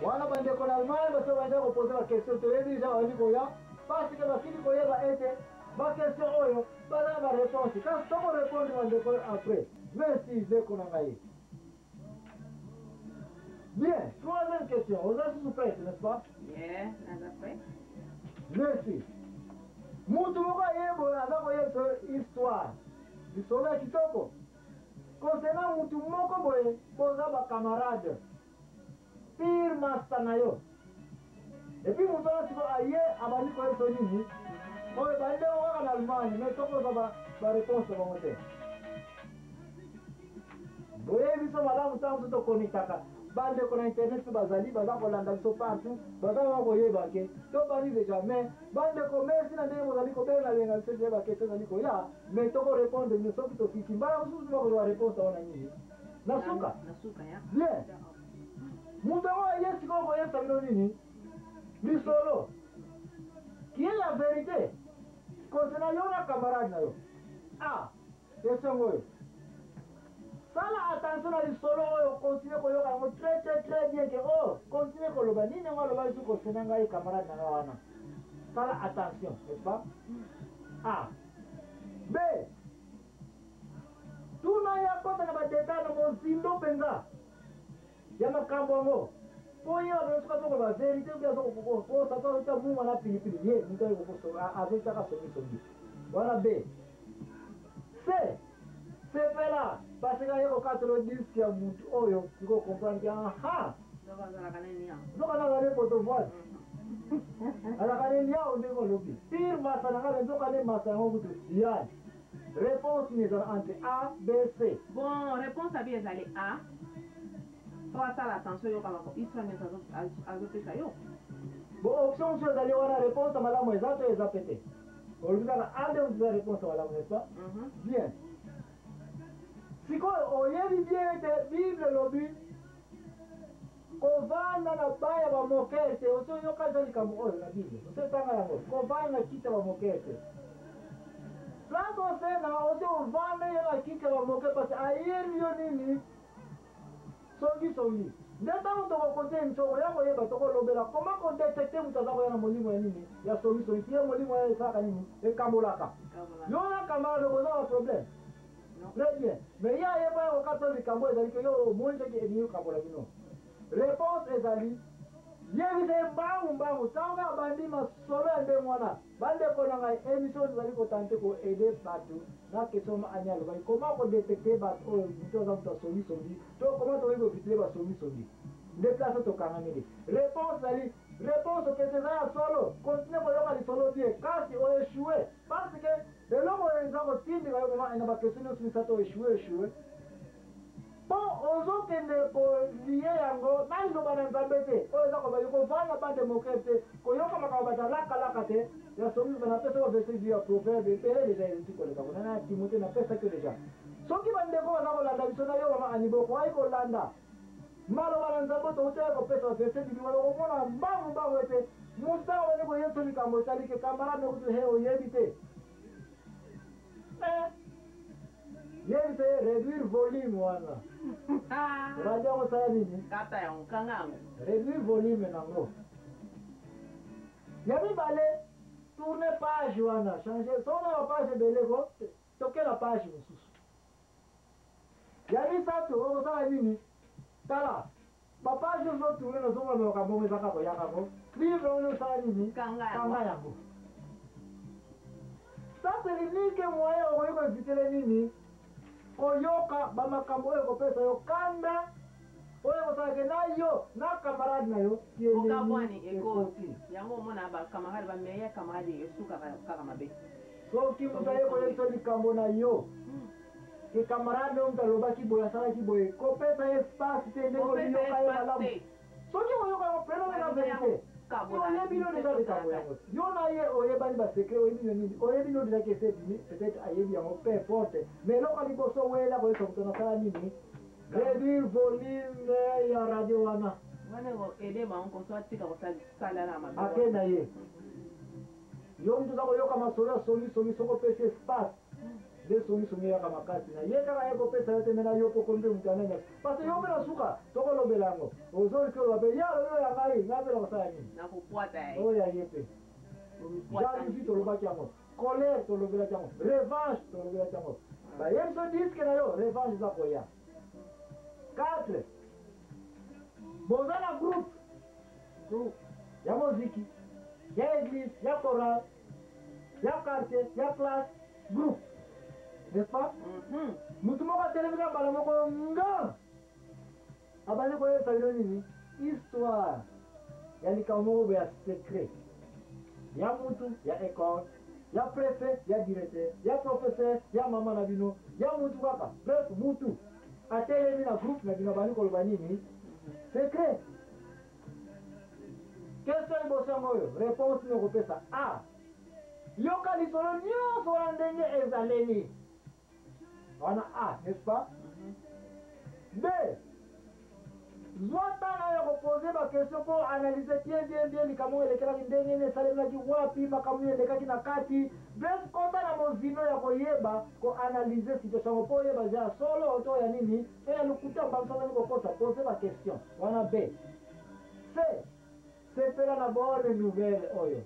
wana bandeko na Allemagne baso banja kopoze bakestion toyebi deja bayebi koya parce que basili koyeba ete bakestion oyo baza na baréponse kasi tokorépondre bandeko après merci ndeko na ngai. Bien, troisième question. Vous êtes sous prête, n'est-ce pas? Yeah, naza prêt. Merci. Mutu moko yebo aza koyeba histoire. Lisolo ya kitoko. Concernant mutu moko boye, boza ba camarade. Pire master na yo. Et puis mutu wana siko aye abandi koyeba nini? Oye bande waka na Allemagne, mais toko za ba réponse bango te. Boye biso malamu tangu to konitaka. Bande ko na internet pe bazali baza kolanda biso partout baza ba koyeba ke to bani déjà mais bande ko merci na ndenge bozali ko bela lenga biso je ba ke to zali ko ya mais to ko répondre ni soki to fiki mbala ususu ba ko réponse wana nini nasuka ya bien mundo wa yesi ko ko yesa bino nini bisolo qui est la vérité concernant yo na camarade na yo ah question ngoyo sala attention à l'isolo oyo continue koyoka yango très bien que oh continue koloba nini yango aloba biso kosena ngai camarade na nga wana sala attention n'est-ce pas A B tuna ya kota na badeta na mozindo mpenza ya makambo yango po ye abesuka soko ba vérité bia soko ko sato ta muma na pilipili ye nito ko so azotaka somi wana B C c'est fait là parce que yoko katolo disque ya mutu oyo siko comprendre que aha zoka na gare poto voile ala gare lia onde ko lobi pire masa na gare zoka ne masa ngo mutu ya réponse ni entre A B C bon réponse à bien aller A pour ça l'attention yo kama ko histoire ne azopesa yo bon option sur d'aller wana réponse malamu exacto ezapete olubika A de on réponse malamu n'est-ce pas bien sikoyo oyebi bien ete bible lobi kovanda na baya bamokere te osoyoka eza likambo oyo na bible osotanga yango kovanda na kiti ya bamokere te place osena osi ovanda ye na kiti ya bamokere parce ayebi yo nini songisongi nde ntango tokokonte emission oya koyeba tokolobela koma kodetecte moto aza koya na molimo ya nini ya songisongi tiye molimo oyo esalaka nini ekabolaka yo na camarade koza ba problème très bien mais ya yeba yo kato likambo ezali ke yo omonjaki ebimi kabola bino réponse ezali yebisa mbangu ntango ya bandi masolo ya ndenge wana bandeko na ngai émission ezali kotante koaide bato na question ma ani alobaki koma kodetecte bato oyo moto aza moto asongisongi to koma tokoki kofitile basongisongi nde place tokangameli réponse ezali réponse okese eza ya solo continue koyoka lisolo bien kasi oeshue parce que eloko oyo eza kotindika yo koma na bakestion nyonso misato oeshue po ozokende kolie yango na liloba na nzambe te oyo eza kobali kovanda bademokrate te koyoka makambo bato alakalaka te ya songisoka napesa ko verset du ya proverbe epele deja eliti koleka bona na timote napesaki deja soki bandeko baza kolanda biso na yo mama aniboko ayi kolanda maloba na nzambe touteye kopesa verset du liwalo komona mbangu ete motango bani koyeso likambo esalike kamarade kutu he oyebi te yebi te réduire volume wana radio kosala nini kata yango kanga yango réduire volume nango ya mibale tourne page wana changer sona bapage ebeleko tokela page mosusu ya misato okosala nini tala bapage ozotourne nazomona makambo ezaka koyakako livre ono osala nini kanga yango ça c'est l'unique moyen okoki koevitele nini koyoka bamakambo oyo kopesa yo kanda oyo kosalake na yo na camarade na yo okabwani ekoti yango omona bakamarade bameya camarade esukaka kaka mabe soki moto aye koyebisa likambo na yo ke camarade oyo moto alobaki boye asalaki boye kopesa ye espace te ndenge oliyoka ye malamu soki oyoka yango preno na verité oyebi no deja likambo yango yo na ye oyebani basekret oyebi no nini oyebi no deja ke sebini peut-être ayebi yango peu importe mais eloko liboso wela koyesa moto nasala nini réduire volume ya radio wana ede bango koso atika kosala na mabe ake na ye yo moto oza koyoka masolo ya songisongi soko opesi espace de songi ya kama kati na ye kaka yeko pesa yote mena yopo kombe mtanenga parce que yope na suka toko lobelango ozori ko lobe ya lo ya ngai ngabe lo sa ni na kufuata o ya yepe ja ni to lo ba kiamo colère to lo bela kiamo revanche to lo bela kiamo ba yem so disque na yo revanche za ko ya 4 bozana groupe ya muziki ya église ya chorale ya quartier ya classe groupe n'est-ce pas? Mutu moko televisa bala moko nga abandi koyesa bino nini histoire ya likambo moko ya secret ya mutu ya école ya préfet ya directeur ya professeur ya mama na bino ya mutu kaka bref mutu atelemi na groupe na bino abandi koloba nini secret. Question liboso yango oyo réponse nokopesa a yoka lisolo nyonso wana ndenge ezaleli wana a n'est-ce pas? B zwa tana ya kopose bakestion mpo analyse bien likambo elekelaki ndenge nini esalemaki wapi makambo elekaki na kati bref kota na mozino ya koyeba koanalyse situation mpo oyeba ya solo to ya nini to ya lokuta mbamsangani kokosa pose bakestion wana B. C sepela na bone nouvelle oyo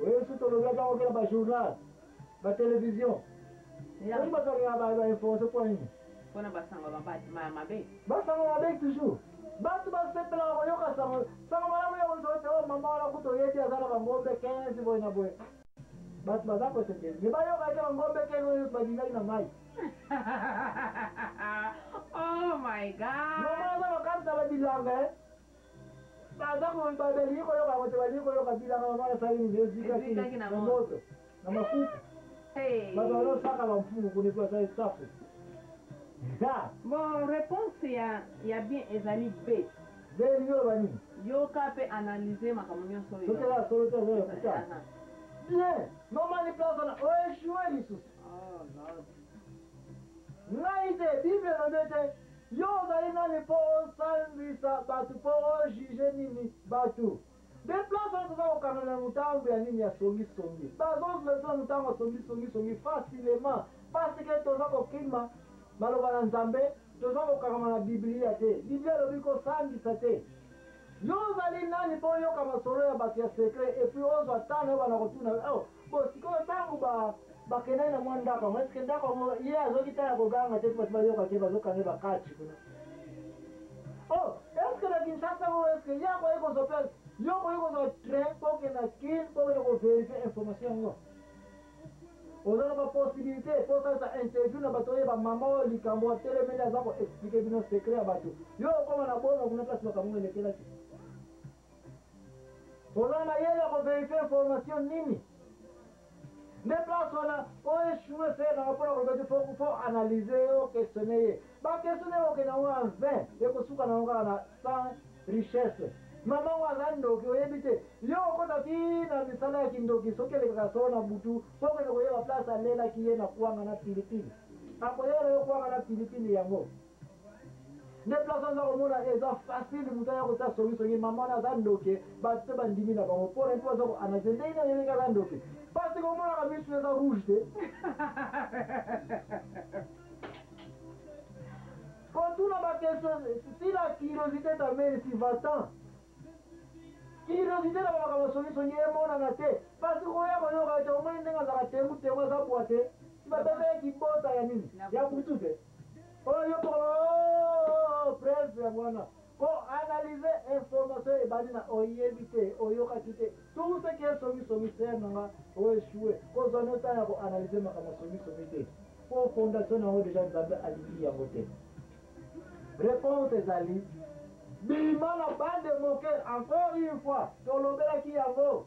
oyo su tolobelaka okela bajournal batelevizio oni basakela bainformation mpo nini mpona basango mabe basango mabe toujours bato basepelaka koyoka sango malamu ya ozote o mama wana kuta oyeti azala bangombe 15 boye na boye bato baza kosepela me bayoka ete bangombe 15 oyo badingaki na mai oh my god mama aza bakarta babilanga baza balingi koyoka kote balingi koyoka bilanga mama asalini ezikaki na moto na mafuta bato balosaka bamfungu kuni po asali safu. Bon, réponse ya bien ezali B. B liyo bani. Yoka pe analyser makambo nyonso oyo. Soki la solo te zo kuta. Bien, normally place na oeshue lisusu. Oh Lord. Naite Bible nondete yo zali nani po osambisa batu po ojuge nini batu. De place on toza kokanga na mutambo ya nini ya songi. Bazozulesa na mutambo ya songi facilement. Parce que toza kokima maloba na nzambe toza kokangama na biblia te biblia elobi kosambisa te yo ozali nani mpo oyoka masolo ya bato ya secret epuis ozwa tana oyo bana kotuna bo sikoyo ntango bakendaki na mwa ndako yango eske ndako yango ye azoki tala koganga te bato bayoka te bazokanga bakati kuna eske na kinshasa ngo eske ye akoyi kozwa mpe yo koyi kozwa train mpo okenda kine mpo okende koverifie information yango ozana baposibilité mpo osalisa interview na bato oyo bamama oyo likambo atelemeli aza koexplike bino secret ya bato yo okoma na bongo kuna place makambo elekelaki ozana mayele ya koverifie information nini nde place wana oeshue fenanga mpona kolobeti fo analyse yo questionne ye bakestionne okenda ngo en vain ekosuka nango kaka na sans richesse mama ngo aza ndoki oyebi te yo okota ti na misala ya kindoki soki elekaka so na butu po okende koyeba place alelaki ye na kwanga na pilipili akoyela yo kwanga na pilipili yango nde place aza komona eza facile moto aya kotia songisongi mama wana aza ndoke bato te bandimi na bango mpona mpo aza koanalyse ndenge na yeleki aza ndoke parce que omonaka misu eza rouge te kotuna bakestion si la curiosité tameni si va-t'en curiosité na bamakambo songisongi emonana te parce koya koyoka te omoni ndenge azaka tengu aza bwa te babebeki bota ya nini ya butu te oyo presse yango wana ko analyse information ebandi na oyebi te oyokaki te tout ce qui est songisongi ser nanga oeshue kozwa notana ya koanalyse makambo songisongi te po fondation nango deja nzambe alingi yango te réponse ezali bima na bande moke encore une fois tolobelaki yango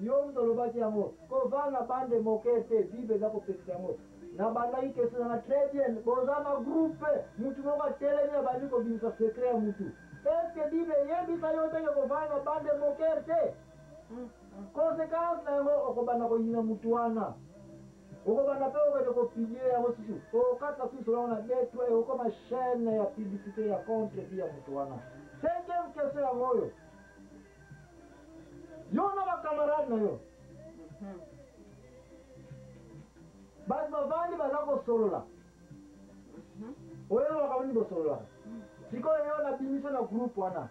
yo tolobaki yango kovanda na bande moke te bible eza kopekisa yango na bandaki question nanga très bien boza na groupe mutu moko atelemi abandi kobimisa secret ya mutu estce bible eyebisa yo ndenge kovanda na bande moke te conséquence na yango okobanda koyina mutu wana okobanda mpe okende kopiblie yango susu okata susu lango na netwe okoma chaîne ya publicité ya contre vi ya mutu wana 5e question yango oyo yo na bakamarade na yo basi bavandi baza kosolola oyo bakamoni bosolola sikoyo yo na bimiso na groupe wana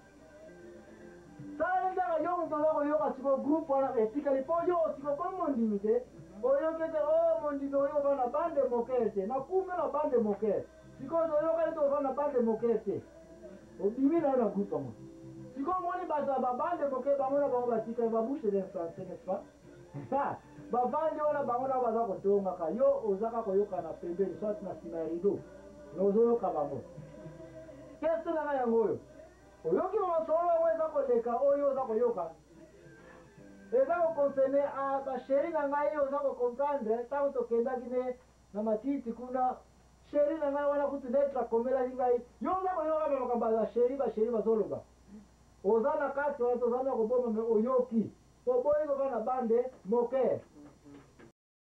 sala ndaka yo moto aza koyoka sikoyo groupe wana etikali mpo yo sikoyo komi mondimi te oyoki ete o mondimi oyo ova na bande mokere te nakume na bande mokere sikoyo toyoka ete ova na bande mokere te obimi na yo na groupe yango sikoyo moni bato ya babande mokere bango na bango batikali babouche d'influence n'est-ce pas bavandi wana bango na baza kotongaka yo ozaka koyoka na pembeni soit na nsima ya rido nozoyoka bango keste na ngai yango oyo oyoki masolo yango eza koleka oyo oza koyoka eza kokonsene basheri na ngai oza kokomprendre ntango tokendaki ne na matiti kuna sheri na ngai wana kutu netre akomelaki ngai yo oza koyoka na makambo ya basheri bazoloba oza na kati wana toza na koboma me oyoki oboyi koba na bande moke